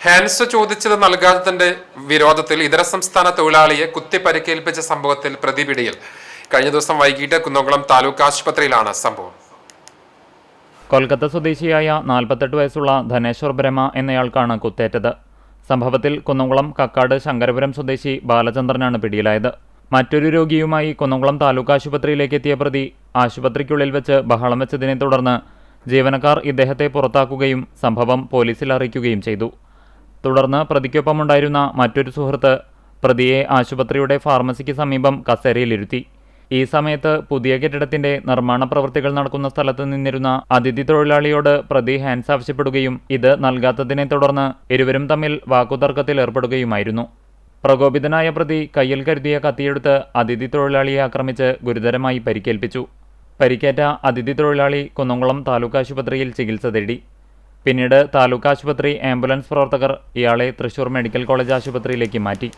Hans ചോദിച്ചത് നൽകാത്തതിന്റെ വിരോധത്തിൽ ഇതര സംസ്ഥാന തൊഴിലാളിയെ കുത്തി പരിക്കേൽപ്പിച്ച സംഭവത്തിൽ പ്രതി പിടിയിൽ. കഴിഞ്ഞ ദിവസം വൈകിട്ട് കുന്നംകുളം താലൂക്ക് ആശുപത്രിയിലാണ് സംഭവം. കൊൽക്കത്ത സ്വദേശിയായ 48 വയസ്സുള്ള ധനേശ്വർ ബ്രഹ്മ എന്നയാൾക്കാണ് കുത്തേറ്റത്. സംഭവത്തിൽ കുന്നംകുളം കക്കാട് ശങ്കരപുരം സ്വദേശി ബാലചന്ദ്രനാണ് പിടിയിലായത്. മറ്റൊരു രോഗിയുമായി കുന്നംകുളം താലൂക്ക് ആശുപത്രിയിലേക്ക് എത്തിയ പ്രതി ആശുപത്രിക്കുള്ളിൽ വെച്ച് ബഹളം വെച്ചതിനെ തുടർന്ന് ജീവനക്കാർ ഇദ്ദേഹത്തെ പുറത്താക്കുകയും സംഭവം പോലീസിൽ അറിയിക്കുകയും ചെയ്തു. തുടർന്ന് പ്രതിക്കൊപ്പമുണ്ടായിരുന്ന മറ്റൊരു സുഹൃത്ത് പ്രതിയെ ആശുപത്രിയുടെ ഫാർമസിക്ക് സമീപം കസേരയിലിരുത്തി. ഈ സമയത്ത് പുതിയ കെട്ടിടത്തിന്റെ നിർമ്മാണ പ്രവൃത്തികൾ നടക്കുന്ന സ്ഥലത്ത് നിന്നിരുന്ന അതിഥി തൊഴിലാളിയോട് പ്രതി ഹാൻസ് ആവശ്യപ്പെടുകയും ഇത് നൽകാത്തതിനെ തുടർന്ന് ഇരുവരും തമ്മിൽ വാക്കുതർക്കത്തിൽ ഏർപ്പെടുകയുമായിരുന്നു. പ്രകോപിതനായ പ്രതി കയ്യിൽ കരുതിയ കത്തിയെടുത്ത് അതിഥി തൊഴിലാളിയെ ആക്രമിച്ച് ഗുരുതരമായി പരിക്കേൽപ്പിച്ചു. പരിക്കേറ്റ അതിഥി തൊഴിലാളി കുന്നംകുളം താലൂക്ക് ആശുപത്രിയിൽ ചികിത്സ തേടി. പിന്നീട് താലൂക്ക് ആശുപത്രി ആംബുലൻസ് പ്രവർത്തകർ ഇയാളെ തൃശൂർ മെഡിക്കൽ കോളേജ് ആശുപത്രിയിലേക്ക് മാറ്റി.